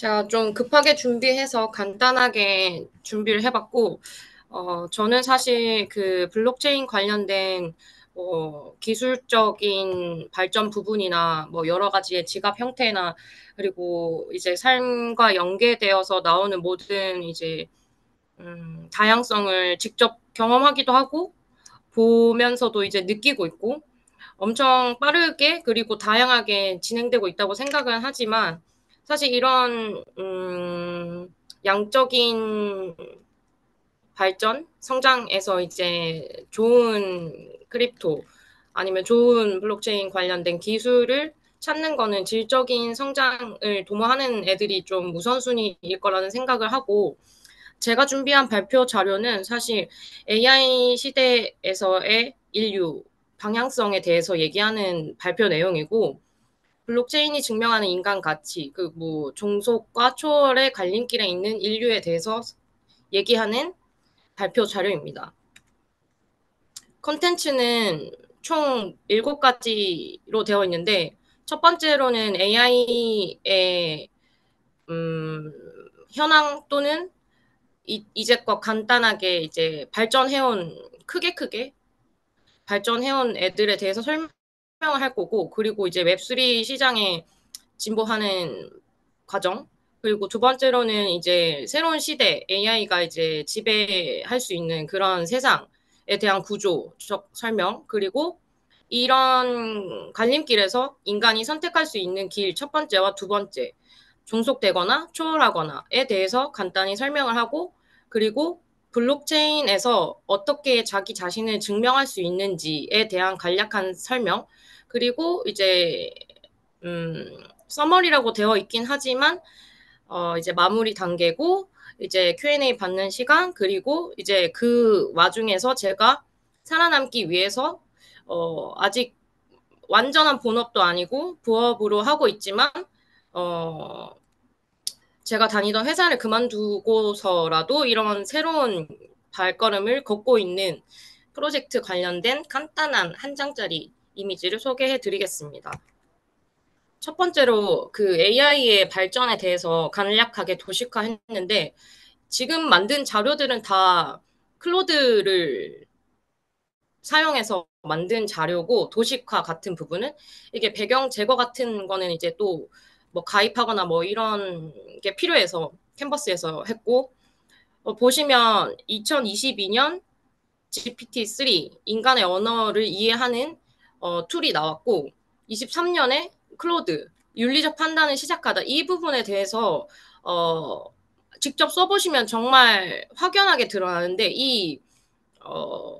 제가 좀 급하게 준비해서 간단하게 준비를 해 봤고, 저는 사실 그 블록체인 관련된 기술적인 발전 부분이나 뭐 여러 가지의 지갑 형태나, 그리고 이제 삶과 연계되어서 나오는 모든 이제 다양성을 직접 경험하기도 하고 보면서도 이제 느끼고 있고, 엄청 빠르게 그리고 다양하게 진행되고 있다고 생각은 하지만, 사실 이런 양적인 발전, 성장에서 이제 좋은 크립토 아니면 좋은 블록체인 관련된 기술을 찾는 거는 질적인 성장을 도모하는 애들이 좀 우선순위일 거라는 생각을 하고, 제가 준비한 발표 자료는 사실 AI 시대에서의 인류 방향성에 대해서 얘기하는 발표 내용이고, 블록체인이 증명하는 인간 가치, 그 뭐 종속과 초월의 갈림길에 있는 인류에 대해서 얘기하는 발표 자료입니다. 콘텐츠는 총 7가지로 되어 있는데, 첫 번째로는 AI의 현황 또는 이제껏 간단하게 이제 크게 발전해온 애들에 대해서 설명을 할 거고, 그리고 이제 웹3 시장에 진보하는 과정, 그리고 두 번째로는 이제 새로운 시대, AI가 이제 지배할 수 있는 그런 세상에 대한 구조적 설명, 그리고 이런 갈림길에서 인간이 선택할 수 있는 길 첫 번째와 두 번째, 종속되거나 초월하거나에 대해서 간단히 설명을 하고, 그리고 블록체인에서 어떻게 자기 자신을 증명할 수 있는지에 대한 간략한 설명, 그리고 이제 서머리라고 되어 있긴 하지만 이제 마무리 단계고, 이제 Q&A 받는 시간, 그리고 이제 그 와중에서 제가 살아남기 위해서 아직 완전한 본업도 아니고 부업으로 하고 있지만, 어 제가 다니던 회사를 그만두고서라도 이런 새로운 발걸음을 걷고 있는 프로젝트 관련된 간단한 한 장짜리 이미지를 소개해 드리겠습니다. 첫 번째로 그 AI의 발전에 대해서 간략하게 도식화했는데, 지금 만든 자료들은 다 클로드를 사용해서 만든 자료고, 도식화 같은 부분은 이게 배경 제거 같은 거는 이제 또 뭐 가입하거나 뭐 이런 게 필요해서 캔버스에서 했고, 보시면 2022년 GPT-3 인간의 언어를 이해하는 툴이 나왔고, 23년에 클로드 윤리적 판단을 시작하다, 이 부분에 대해서 어, 직접 써보시면 정말 확연하게 드러나는데, 이 어,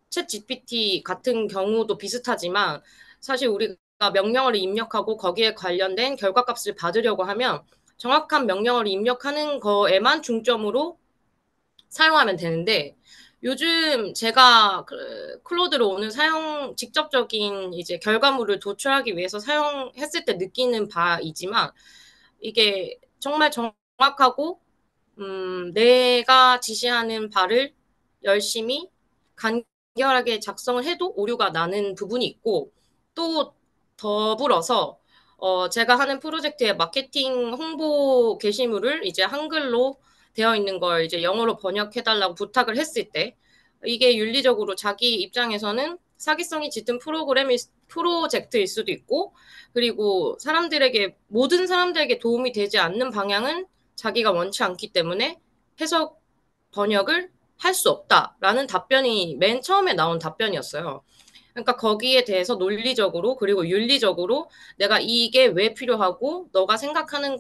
챗 GPT 같은 경우도 비슷하지만, 사실 우리가 명령어를 입력하고 거기에 관련된 결과값을 받으려고 하면 정확한 명령어를 입력하는 거에만 중점으로 사용하면 되는데, 요즘 제가 클로드로 오는 직접적인 이제 결과물을 도출하기 위해서 사용했을 때 느끼는 바이지만, 이게 정말 정확하고 내가 지시하는 바를 열심히 간결하게 작성을 해도 오류가 나는 부분이 있고, 또 더불어서 제가 하는 프로젝트의 마케팅 홍보 게시물을 이제 한글로 되어 있는 걸 이제 영어로 번역해 달라고 부탁을 했을 때, 이게 윤리적으로 자기 입장에서는 사기성이 짙은 프로젝트일 수도 있고, 그리고 모든 사람들에게 도움이 되지 않는 방향은 자기가 원치 않기 때문에 해석 번역을 할 수 없다라는 답변이 맨 처음에 나온 답변이었어요. 그러니까 거기에 대해서 논리적으로 그리고 윤리적으로 내가 이게 왜 필요하고, 너가 생각하는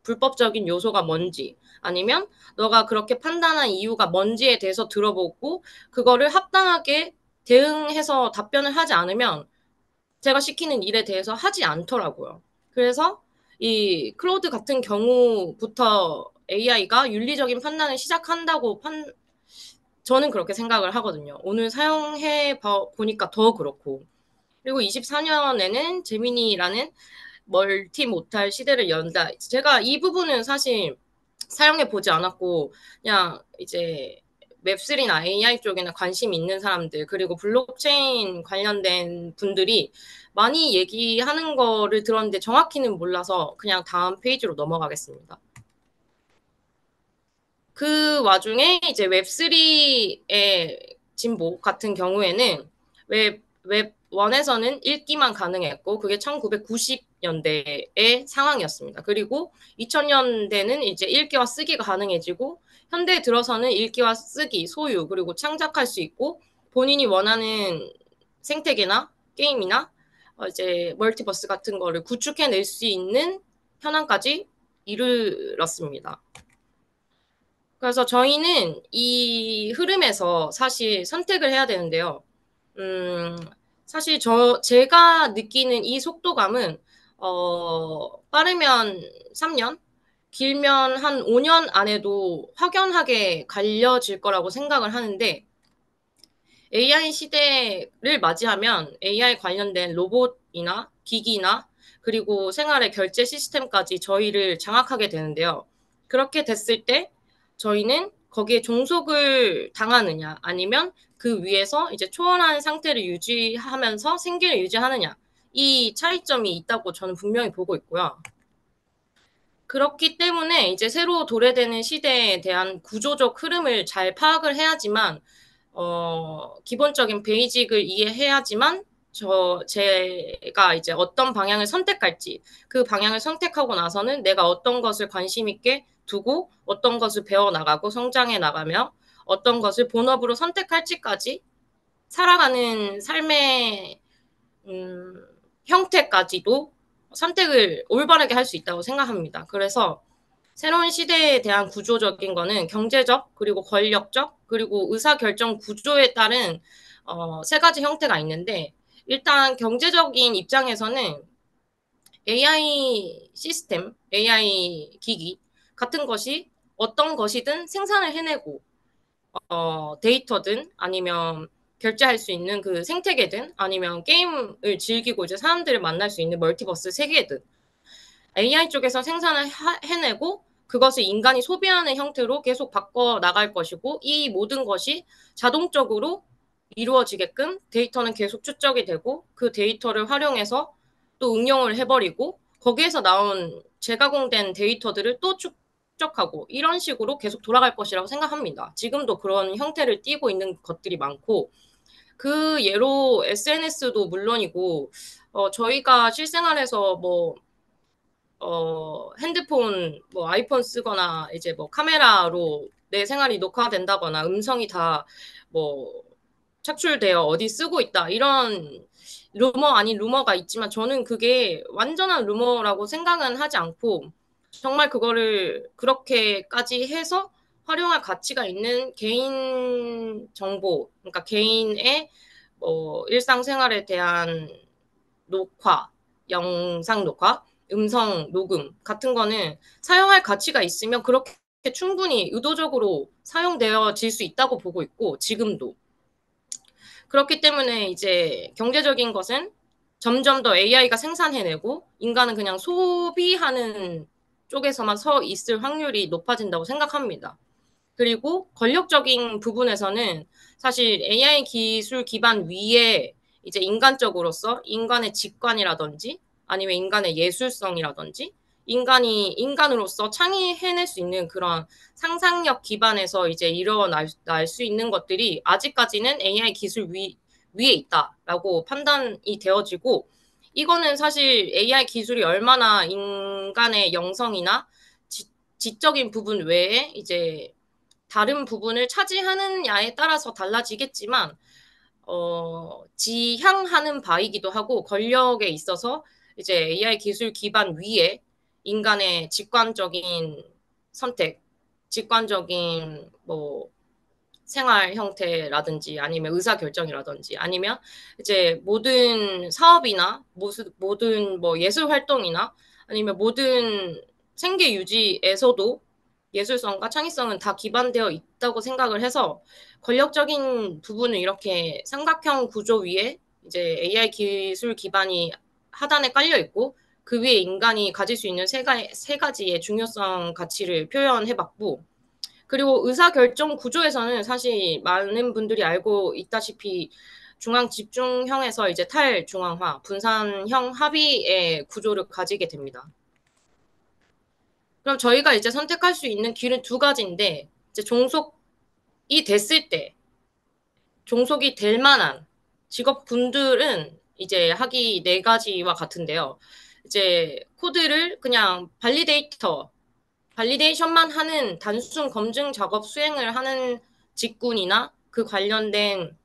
불법적인 요소가 뭔지, 아니면 너가 그렇게 판단한 이유가 뭔지에 대해서 들어보고, 그거를 합당하게 대응해서 답변을 하지 않으면 제가 시키는 일에 대해서 하지 않더라고요. 그래서 이 클로드 같은 경우부터 AI가 윤리적인 판단을 시작한다고 저는 그렇게 생각을 하거든요. 오늘 보니까 더 그렇고. 그리고 24년에는 제미니라는 멀티 모탈 시대를 연다. 제가 이 부분은 사실 사용해 보지 않았고, 그냥 이제 웹3나 AI 쪽에나 관심 있는 사람들, 그리고 블록체인 관련된 분들이 많이 얘기하는 거를 들었는데 정확히는 몰라서 그냥 다음 페이지로 넘어가겠습니다. 그 와중에 이제 웹3의 진보 같은 경우에는 웹1에서는 읽기만 가능했고 그게 1990년대의 상황이었습니다. 그리고 2000년대는 이제 읽기와 쓰기가 가능해지고 현대에 들어서는 읽기와 쓰기, 소유, 그리고 창작할 수 있고 본인이 원하는 생태계나 게임이나 이제 멀티버스 같은 거를 구축해낼 수 있는 현황까지 이르렀습니다. 그래서 저희는 이 흐름에서 사실 선택을 해야 되는데요. 사실 제가 느끼는 이 속도감은, 빠르면 3년, 길면 한 5년 안에도 확연하게 갈려질 거라고 생각을 하는데, AI 시대를 맞이하면 AI 관련된 로봇이나 기기나 그리고 생활의 결제 시스템까지 저희를 장악하게 되는데요. 그렇게 됐을 때 저희는 거기에 종속을 당하느냐 아니면 그 위에서 이제 초월한 상태를 유지하면서 생계를 유지하느냐 이 차이점이 있다고 저는 분명히 보고 있고요. 그렇기 때문에 이제 새로 도래되는 시대에 대한 구조적 흐름을 잘 파악을 해야지만 기본적인 베이직을 이해해야지만 제가 이제 어떤 방향을 선택할지 그 방향을 선택하고 나서는 내가 어떤 것을 관심 있게 두고 어떤 것을 배워 나가고 성장해 나가며 어떤 것을 본업으로 선택할지까지 살아가는 삶의 형태까지도 선택을 올바르게 할 수 있다고 생각합니다. 그래서 새로운 시대에 대한 구조적인 거는 경제적, 그리고 권력적, 그리고 의사결정 구조에 따른 세 가지 형태가 있는데 일단 경제적인 입장에서는 AI 시스템, AI 기기 같은 것이 어떤 것이든 생산을 해내고 데이터든 아니면 결제할 수 있는 그 생태계든 아니면 게임을 즐기고 이제 사람들을 만날 수 있는 멀티버스 세계든 AI 쪽에서 생산을 해내고 그것을 인간이 소비하는 형태로 계속 바꿔 나갈 것이고 이 모든 것이 자동적으로 이루어지게끔 데이터는 계속 축적이 되고 그 데이터를 활용해서 또 응용을 해버리고 거기에서 나온 재가공된 데이터들을 또 축적하고 이런 식으로 계속 돌아갈 것이라고 생각합니다. 지금도 그런 형태를 띠고 있는 것들이 많고 그 예로 SNS도 물론이고 저희가 실생활에서 뭐 핸드폰, 뭐 아이폰 쓰거나 이제 뭐 카메라로 내 생활이 녹화된다거나 음성이 다 뭐 착출되어 어디 쓰고 있다. 이런 루머 아닌 루머가 있지만 저는 그게 완전한 루머라고 생각은 하지 않고 정말 그거를 그렇게까지 해서 활용할 가치가 있는 개인 정보, 그러니까 개인의 뭐 일상생활에 대한 녹화, 영상 녹화, 음성 녹음 같은 거는 사용할 가치가 있으면 그렇게 충분히 의도적으로 사용되어질 수 있다고 보고 있고 지금도. 그렇기 때문에 이제 경제적인 것은 점점 더 AI가 생산해내고 인간은 그냥 소비하는 쪽에서만 서 있을 확률이 높아진다고 생각합니다. 그리고 권력적인 부분에서는 사실 AI 기술 기반 위에 이제 인간적으로서 인간의 직관이라든지 아니면 인간의 예술성이라든지 인간이 인간으로서 창의해낼 수 있는 그런 상상력 기반에서 이제 일어날 수 있는 것들이 아직까지는 AI 기술 위에 있다라고 판단이 되어지고 이거는 사실 AI 기술이 얼마나 인간의 영성이나 지적인 부분 외에 이제 다른 부분을 차지하느냐에 따라서 달라지겠지만 지향하는 바이기도 하고 권력에 있어서 이제 AI 기술 기반 위에 인간의 직관적인 선택, 직관적인 뭐 생활 형태라든지 아니면 의사 결정이라든지 아니면 이제 모든 사업이나 모든 뭐 예술 활동이나 아니면 모든 생계 유지에서도 예술성과 창의성은 다 기반되어 있다고 생각을 해서 권력적인 부분은 이렇게 삼각형 구조 위에 이제 AI 기술 기반이 하단에 깔려 있고 그 위에 인간이 가질 수 있는 세 가지의 중요성 가치를 표현해 봤고 그리고 의사결정 구조에서는 사실 많은 분들이 알고 있다시피 중앙 집중형에서 이제 탈중앙화, 분산형 합의의 구조를 가지게 됩니다. 그럼 저희가 이제 선택할 수 있는 길은 두 가지인데 이제 종속이 됐을 때 종속이 될 만한 직업군들은 이제 하기 네 가지와 같은데요. 이제 코드를 그냥 발리데이션만 하는 단순 검증 작업 수행을 하는 직군이나 그 관련된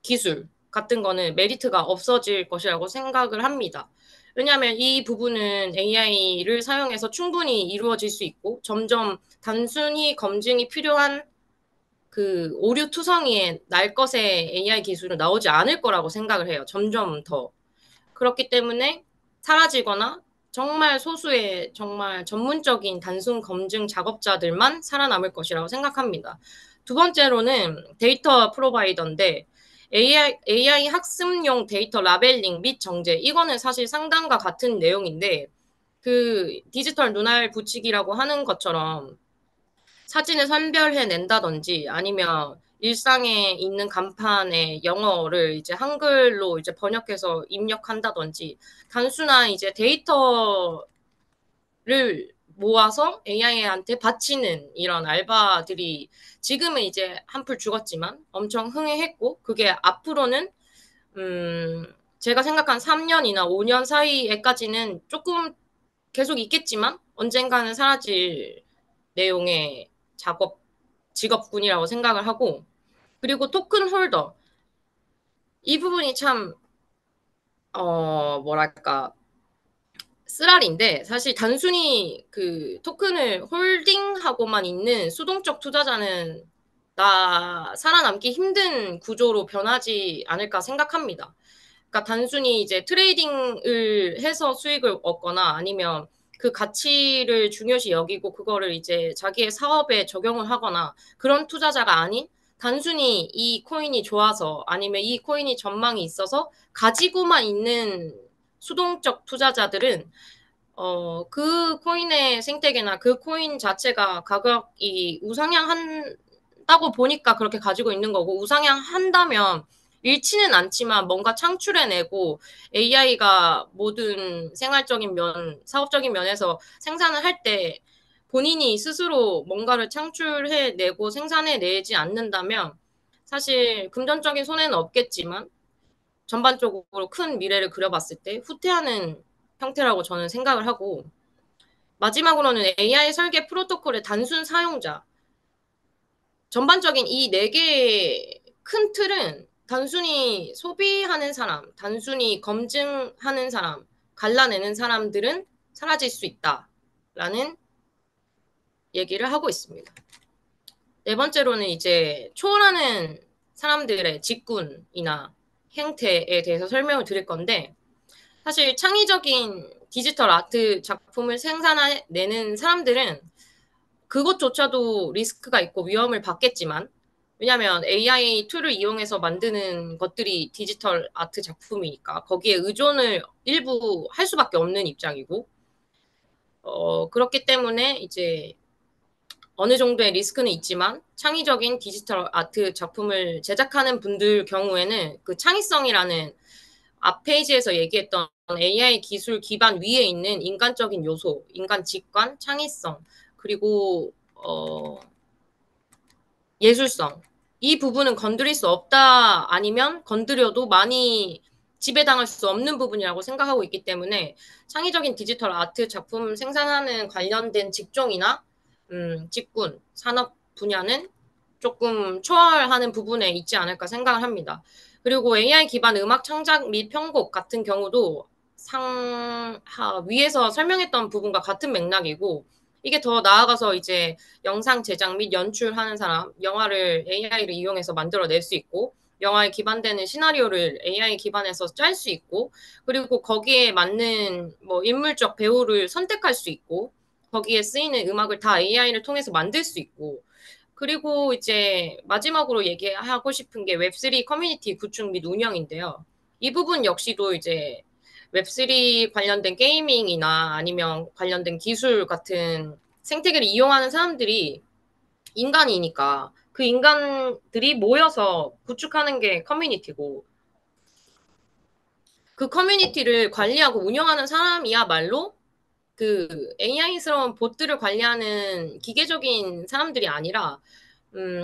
기술 같은 거는 메리트가 없어질 것이라고 생각을 합니다. 왜냐하면 이 부분은 AI를 사용해서 충분히 이루어질 수 있고 점점 단순히 검증이 필요한 그 오류 투성이의 날 것의 AI 기술은 나오지 않을 거라고 생각을 해요. 점점 더. 그렇기 때문에 사라지거나 정말 소수의 정말 전문적인 단순 검증 작업자들만 살아남을 것이라고 생각합니다. 두 번째로는 데이터 프로바이더인데 AI 학습용 데이터 라벨링 및 정제. 이거는 사실 상담과 같은 내용인데 그 디지털 눈알 붙이기라고 하는 것처럼 사진을 선별해 낸다든지 아니면 일상에 있는 간판에 영어를 이제 한글로 이제 번역해서 입력한다든지 단순한 이제 데이터를 모아서 AI한테 바치는 이런 알바들이 지금은 이제 한풀 죽었지만 엄청 흥행했고 그게 앞으로는 제가 생각한 3년이나 5년 사이에까지는 조금 계속 있겠지만 언젠가는 사라질 내용의 작업 직업군이라고 생각을 하고 그리고 토큰 홀더 이 부분이 참 뭐랄까 쓰라린데 사실 단순히 그 토큰을 홀딩하고만 있는 수동적 투자자는 나 살아남기 힘든 구조로 변하지 않을까 생각합니다. 그러니까 단순히 이제 트레이딩을 해서 수익을 얻거나 아니면 그 가치를 중요시 여기고 그거를 이제 자기의 사업에 적용을 하거나 그런 투자자가 아닌 단순히 이 코인이 좋아서 아니면 이 코인이 전망이 있어서 가지고만 있는 수동적 투자자들은 그 코인의 생태계나 그 코인 자체가 가격이 우상향한다고 보니까 그렇게 가지고 있는 거고 우상향한다면 잃지는 않지만 뭔가 창출해내고 AI가 모든 생활적인 면, 사업적인 면에서 생산을 할 때 본인이 스스로 뭔가를 창출해내고 생산해내지 않는다면 사실 금전적인 손해는 없겠지만 전반적으로 큰 미래를 그려봤을 때 후퇴하는 형태라고 저는 생각을 하고 마지막으로는 AI 설계 프로토콜의 단순 사용자 전반적인 이 네 개의 큰 틀은 단순히 소비하는 사람, 단순히 검증하는 사람, 갈라내는 사람들은 사라질 수 있다라는 얘기를 하고 있습니다. 네 번째로는 이제 초월하는 사람들의 직군이나 행태에 대해서 설명을 드릴 건데 사실 창의적인 디지털 아트 작품을 생산해내는 사람들은 그것조차도 리스크가 있고 위험을 받겠지만 왜냐하면 AI 툴을 이용해서 만드는 것들이 디지털 아트 작품이니까 거기에 의존을 일부 할 수밖에 없는 입장이고 그렇기 때문에 이제 어느 정도의 리스크는 있지만 창의적인 디지털 아트 작품을 제작하는 분들 경우에는 그 창의성이라는 앞 페이지에서 얘기했던 AI 기술 기반 위에 있는 인간적인 요소, 인간 직관, 창의성, 그리고 예술성. 이 부분은 건드릴 수 없다 아니면 건드려도 많이 지배당할 수 없는 부분이라고 생각하고 있기 때문에 창의적인 디지털 아트 작품 생산하는 관련된 직종이나 직군, 산업 분야는 조금 초월하는 부분에 있지 않을까 생각을 합니다. 그리고 AI 기반 음악 창작 및 편곡 같은 경우도 위에서 설명했던 부분과 같은 맥락이고 이게 더 나아가서 이제 영상 제작 및 연출하는 사람, 영화를 AI를 이용해서 만들어낼 수 있고 영화에 기반되는 시나리오를 AI 기반해서 짤 수 있고 그리고 거기에 맞는 뭐 인물적 배우를 선택할 수 있고 거기에 쓰이는 음악을 다 AI를 통해서 만들 수 있고 그리고 이제 마지막으로 얘기하고 싶은 게 웹3 커뮤니티 구축 및 운영인데요. 이 부분 역시도 이제 웹3 관련된 게이밍이나 아니면 관련된 기술 같은 생태계를 이용하는 사람들이 인간이니까 그 인간들이 모여서 구축하는 게 커뮤니티고 그 커뮤니티를 관리하고 운영하는 사람이야말로 그 AI스러운 봇들을 관리하는 기계적인 사람들이 아니라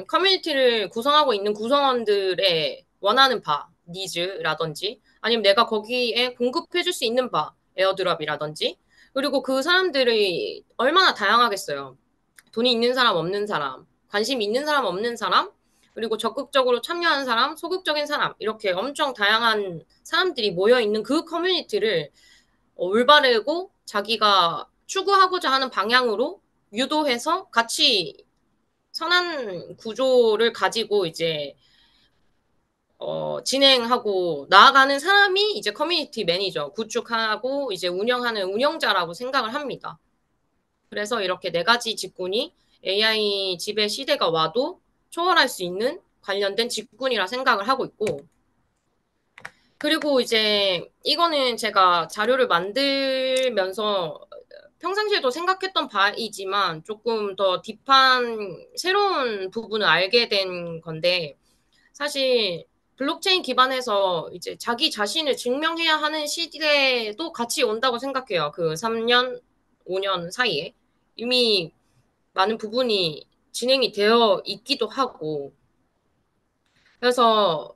커뮤니티를 구성하고 있는 구성원들의 원하는 바, 니즈라든지 아니면 내가 거기에 공급해 줄 수 있는 바, 에어드랍이라든지 그리고 그 사람들이 얼마나 다양하겠어요. 돈이 있는 사람, 없는 사람, 관심 있는 사람, 없는 사람, 그리고 적극적으로 참여하는 사람, 소극적인 사람, 이렇게 엄청 다양한 사람들이 모여 있는 그 커뮤니티를 올바르고 자기가 추구하고자 하는 방향으로 유도해서 같이 선한 구조를 가지고 이제 진행하고 나아가는 사람이 이제 커뮤니티 매니저, 구축하고 이제 운영하는 운영자라고 생각을 합니다. 그래서 이렇게 네 가지 직군이 AI 지배 시대가 와도 초월할 수 있는 관련된 직군이라 생각을 하고 있고, 그리고 이제 이거는 제가 자료를 만들면서 평상시에도 생각했던 바이지만 조금 더 딥한 새로운 부분을 알게 된 건데, 사실 블록체인 기반에서 이제 자기 자신을 증명해야 하는 시대도 같이 온다고 생각해요. 그 3년, 5년 사이에. 이미 많은 부분이 진행이 되어 있기도 하고, 그래서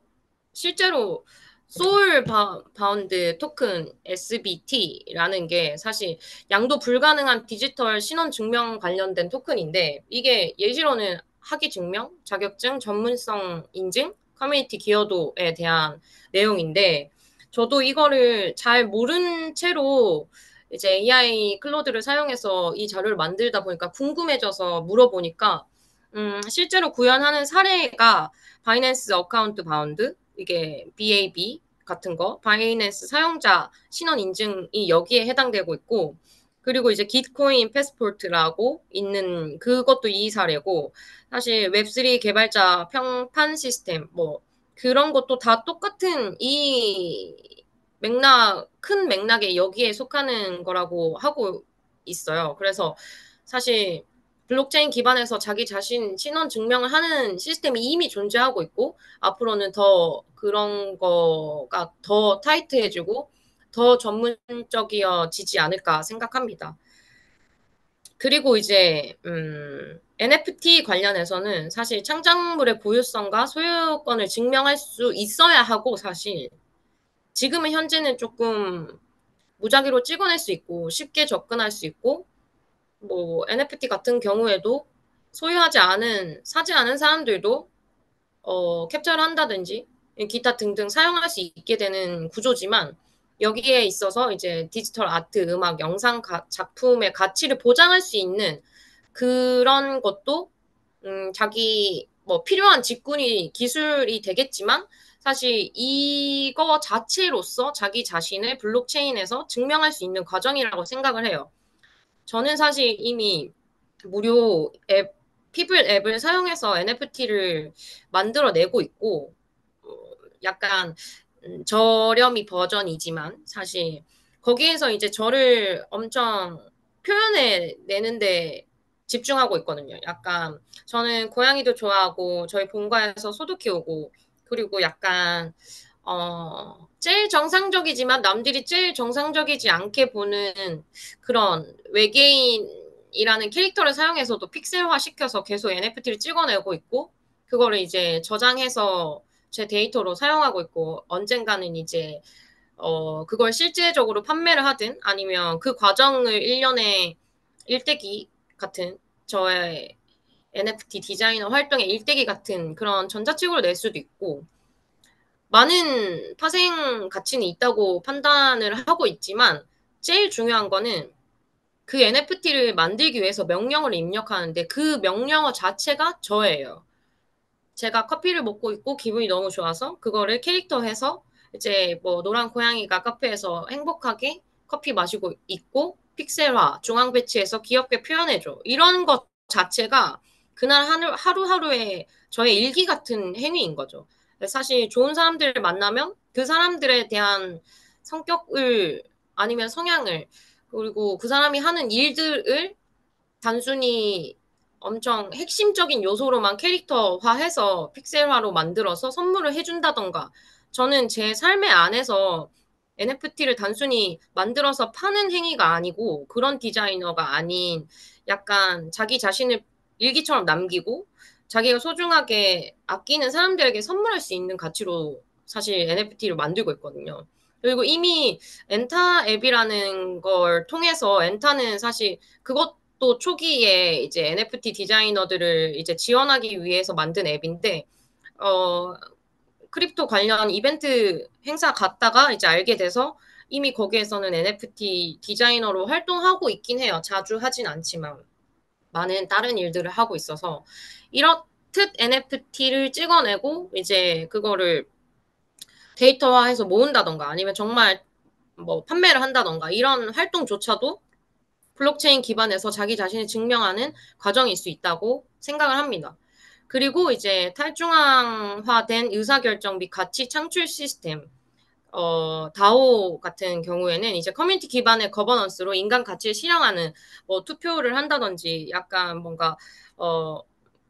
실제로 소울 바운드 토큰 SBT라는 게 사실 양도 불가능한 디지털 신원 증명 관련된 토큰인데 이게 예시로는 학위 증명, 자격증, 전문성 인증, 커뮤니티 기여도에 대한 내용인데 저도 이거를 잘 모른 채로 이제 AI 클로드를 사용해서 이 자료를 만들다 보니까 궁금해져서 물어보니까 실제로 구현하는 사례가 바이낸스 어카운트 바운드, 이게 BAB 같은 거, 바이낸스 사용자 신원 인증이 여기에 해당되고 있고, 그리고 이제 기트코인 패스포트라고 있는 그것도 이 사례고, 사실 웹3 개발자 평판 시스템, 뭐, 그런 것도 다 똑같은 이 큰 맥락에 여기에 속하는 거라고 하고 있어요. 그래서 사실 블록체인 기반에서 자기 자신 신원 증명을 하는 시스템이 이미 존재하고 있고 앞으로는 더 그런 거가 더 타이트해지고 더 전문적이어지지 않을까 생각합니다. 그리고 이제 NFT 관련해서는 사실 창작물의 고유성과 소유권을 증명할 수 있어야 하고 사실 지금은 현재는 조금 무작위로 찍어낼 수 있고 쉽게 접근할 수 있고 뭐 NFT 같은 경우에도 소유하지 않은 사지 않은 사람들도 캡처를 한다든지 기타 등등 사용할 수 있게 되는 구조지만 여기에 있어서 이제 디지털 아트, 음악, 영상 작품의 가치를 보장할 수 있는 그런 것도 자기 뭐 필요한 직군이 기술이 되겠지만 사실 이거 자체로서 자기 자신을 블록체인에서 증명할 수 있는 과정이라고 생각을 해요. 저는 사실 이미 무료 앱, 피블 앱을 사용해서 NFT를 만들어내고 있고, 어, 약간 저렴이 버전이지만 사실 거기에서 이제 저를 엄청 표현해 내는데 집중하고 있거든요. 약간 저는 고양이도 좋아하고 저희 본가에서 소도 키우고 그리고 약간 제일 정상적이지만 남들이 제일 정상적이지 않게 보는 그런 외계인이라는 캐릭터를 사용해서도 픽셀화 시켜서 계속 NFT를 찍어내고 있고 그거를 이제 저장해서 제 데이터로 사용하고 있고 언젠가는 이제 그걸 실제적으로 판매를 하든 아니면 그 과정을 1년에 일대기 같은 저의 NFT 디자이너 활동의 일대기 같은 그런 전자책으로 낼 수도 있고 많은 파생 가치는 있다고 판단을 하고 있지만 제일 중요한 거는 그 NFT를 만들기 위해서 명령어를 입력하는데 그 명령어 자체가 저예요. 제가 커피를 먹고 있고 기분이 너무 좋아서 그거를 캐릭터해서 이제 뭐 노란 고양이가 카페에서 행복하게 커피 마시고 있고 픽셀화, 중앙 배치해서 귀엽게 표현해줘. 이런 것 자체가 그날 하루하루의 저의 일기 같은 행위인 거죠. 사실 좋은 사람들을 만나면 그 사람들에 대한 성격을 아니면 성향을 그리고 그 사람이 하는 일들을 단순히 엄청 핵심적인 요소로만 캐릭터화해서 픽셀화로 만들어서 선물을 해준다던가 저는 제 삶의 안에서 NFT를 단순히 만들어서 파는 행위가 아니고 그런 디자이너가 아닌 약간 자기 자신을 일기처럼 남기고 자기가 소중하게 아끼는 사람들에게 선물할 수 있는 가치로 사실 NFT를 만들고 있거든요. 그리고 이미 엔타 앱이라는 걸 통해서 엔타는 사실 그것도 초기에 이제 NFT 디자이너들을 이제 지원하기 위해서 만든 앱인데 어 크립토 관련 이벤트 행사 갔다가 이제 알게 돼서 이미 거기에서는 NFT 디자이너로 활동하고 있긴 해요. 자주 하진 않지만. 많은 다른 일들을 하고 있어서 이렇듯 NFT를 찍어내고 이제 그거를 데이터화해서 모은다던가 아니면 정말 뭐 판매를 한다던가 이런 활동조차도 블록체인 기반에서 자기 자신을 증명하는 과정일 수 있다고 생각을 합니다. 그리고 이제 탈중앙화된 의사결정 및 가치 창출 시스템, 다오 같은 경우에는 이제 커뮤니티 기반의 거버넌스로 인간 가치를 실현하는 뭐 투표를 한다든지 약간 뭔가 어,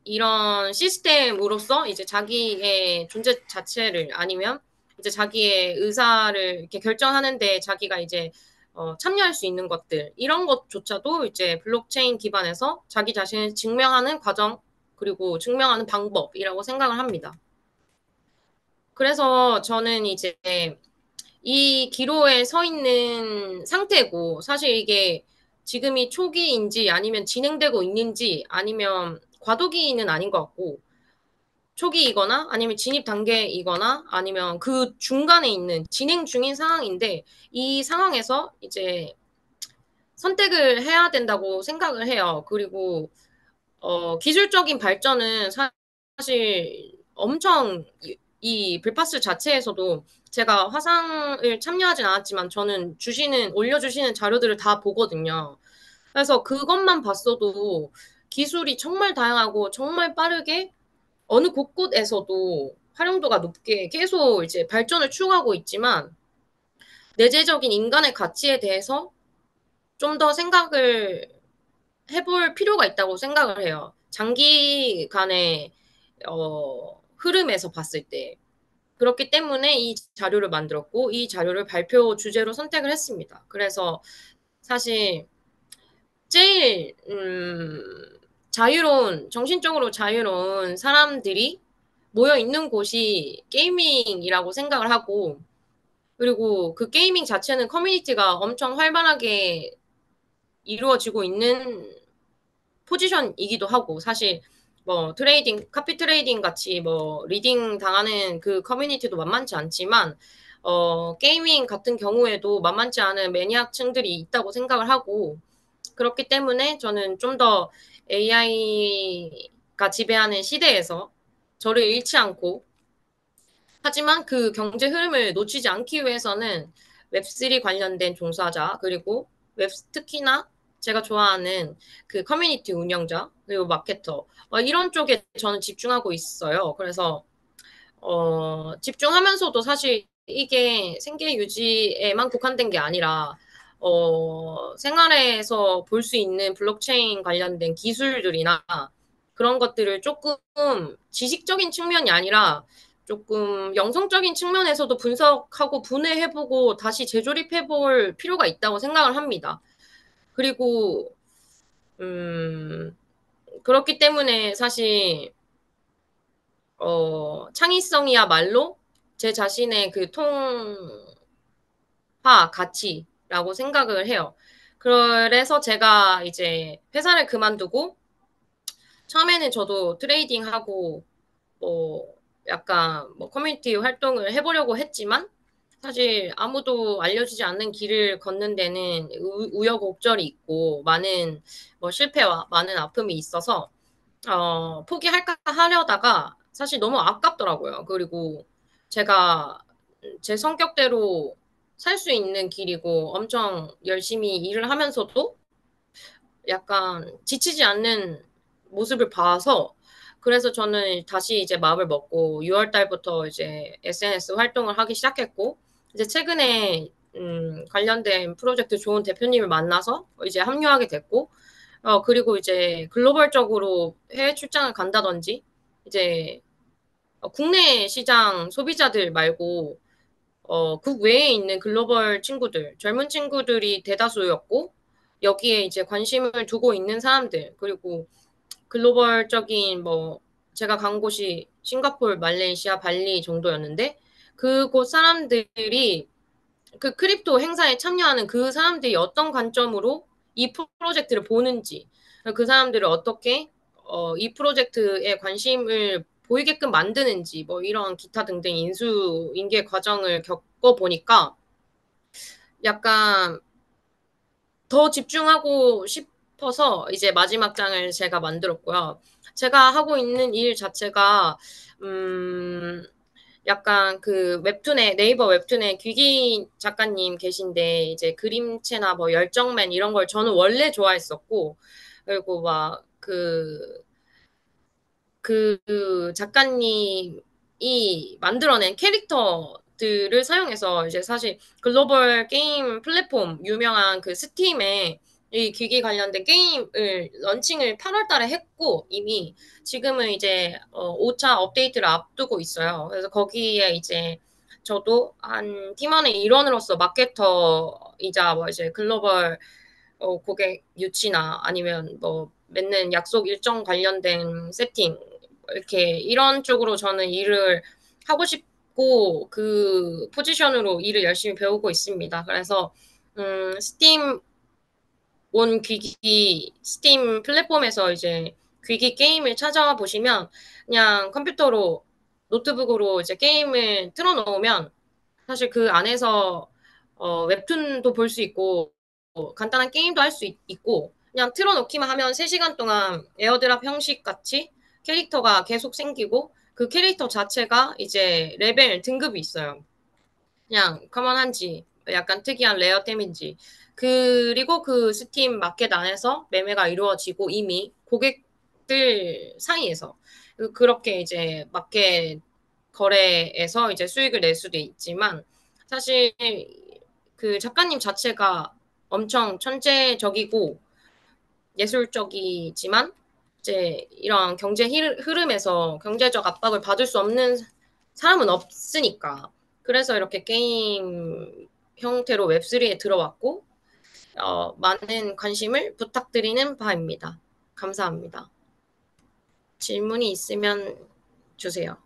이런 시스템으로서 이제 자기의 존재 자체를 아니면 이제 자기의 의사를 이렇게 결정하는데 자기가 이제 참여할 수 있는 것들 이런 것조차도 이제 블록체인 기반에서 자기 자신을 증명하는 과정 그리고 증명하는 방법이라고 생각을 합니다. 그래서 저는 이제 이 기로에 서 있는 상태고 사실 이게 지금이 초기인지 아니면 진행되고 있는지 아니면 과도기는 아닌 것 같고 초기이거나 아니면 진입 단계이거나 아니면 그 중간에 있는 진행 중인 상황인데 이 상황에서 이제 선택을 해야 된다고 생각을 해요. 그리고 기술적인 발전은 사실 엄청 이 불파스 자체에서도 제가 화상을 참여하진 않았지만 저는 올려주시는 자료들을 다 보거든요. 그래서 그것만 봤어도 기술이 정말 다양하고 정말 빠르게 어느 곳곳에서도 활용도가 높게 계속 이제 발전을 추구하고 있지만 내재적인 인간의 가치에 대해서 좀 더 생각을 해볼 필요가 있다고 생각을 해요. 장기간의 흐름에서 봤을 때. 그렇기 때문에 이 자료를 만들었고 이 자료를 발표 주제로 선택을 했습니다. 그래서 사실 제일 정신적으로 자유로운 사람들이 모여 있는 곳이 게이밍이라고 생각을 하고 그리고 그 게이밍 자체는 커뮤니티가 엄청 활발하게 이루어지고 있는 포지션이기도 하고 사실 뭐 카피 트레이딩 같이 뭐 리딩 당하는 그 커뮤니티도 만만치 않지만 게이밍 같은 경우에도 만만치 않은 매니악층들이 있다고 생각을 하고 그렇기 때문에 저는 좀 더 AI가 지배하는 시대에서 저를 잃지 않고 하지만 그 경제 흐름을 놓치지 않기 위해서는 웹3 관련된 종사자, 그리고 특히나 제가 좋아하는 그 커뮤니티 운영자, 그리고 마케터, 이런 쪽에 저는 집중하고 있어요. 그래서, 집중하면서도 사실 이게 생계 유지에만 국한된 게 아니라, 생활에서 볼 수 있는 블록체인 관련된 기술들이나 그런 것들을 조금 지식적인 측면이 아니라 조금 영성적인 측면에서도 분석하고 분해해보고 다시 재조립해볼 필요가 있다고 생각을 합니다. 그리고 그렇기 때문에 사실 창의성이야말로 제 자신의 그 가치라고 생각을 해요. 그래서 제가 이제 회사를 그만두고 처음에는 저도 트레이딩하고 뭐 약간 뭐 커뮤니티 활동을 해보려고 했지만 사실 아무도 알려주지 않는 길을 걷는 데는 우여곡절이 있고 많은 뭐 실패와 많은 아픔이 있어서 포기할까 하려다가 사실 너무 아깝더라고요. 그리고 제가 제 성격대로 살 수 있는 길이고 엄청 열심히 일을 하면서도 약간 지치지 않는 모습을 봐서 그래서 저는 다시 이제 마음을 먹고 6월 달부터 이제 SNS 활동을 하기 시작했고 이제 최근에 관련된 프로젝트 좋은 대표님을 만나서 이제 합류하게 됐고 그리고 이제 글로벌적으로 해외 출장을 간다든지 이제 국내 시장 소비자들 말고 국외에 있는 글로벌 친구들, 젊은 친구들이 대다수였고 여기에 이제 관심을 두고 있는 사람들 그리고 글로벌적인 뭐 제가 간 곳이 싱가포르, 말레이시아, 발리 정도였는데 그곳 사람들이 그 크립토 행사에 참여하는 그 사람들이 어떤 관점으로 이 프로젝트를 보는지, 그 사람들을 어떻게 이 프로젝트에 관심을 보이게끔 만드는지, 뭐 이런 기타 등등 인수인계 과정을 겪어 보니까 약간 더 집중하고 싶어서 이제 마지막 장을 제가 만들었고요. 제가 하고 있는 일 자체가 음 약간 그 웹툰에 네이버 웹툰에 귀기 작가님 계신데 이제 그림체나 뭐 열정맨 이런 걸 저는 원래 좋아했었고 그리고 막 그 작가님이 만들어낸 캐릭터들을 사용해서 이제 사실 글로벌 게임 플랫폼 유명한 그 스팀에 이 기기 관련된 게임을 런칭을 8월 달에 했고 이미 지금은 이제 5차 업데이트를 앞두고 있어요. 그래서 거기에 이제 저도 한 팀원의 일원으로서 마케터이자 뭐 이제 글로벌 고객 유치나 아니면 뭐 맺는 약속 일정 관련된 세팅 이렇게 이런 쪽으로 저는 일을 하고 싶고 그 포지션으로 일을 열심히 배우고 있습니다. 그래서 스팀 온 귀기 스팀 플랫폼에서 이제 귀기 게임을 찾아와 보시면 그냥 컴퓨터로 노트북으로 이제 게임을 틀어 놓으면 사실 그 안에서 웹툰도 볼 수 있고 간단한 게임도 할 수 있고 그냥 틀어 놓기만 하면 3시간 동안 에어드랍 형식 같이 캐릭터가 계속 생기고 그 캐릭터 자체가 이제 레벨 등급이 있어요. 그냥 커먼한지 약간 특이한 레어템인지 그리고 그 스팀 마켓 안에서 매매가 이루어지고 이미 고객들 사이에서 그렇게 이제 마켓 거래에서 이제 수익을 낼 수도 있지만 사실 그 작가님 자체가 엄청 천재적이고 예술적이지만 이제 이런 경제 흐름에서 경제적 압박을 받을 수 없는 사람은 없으니까 그래서 이렇게 게임 형태로 웹3에 들어왔고 많은 관심을 부탁드리는 바입니다. 감사합니다. 질문이 있으면 주세요.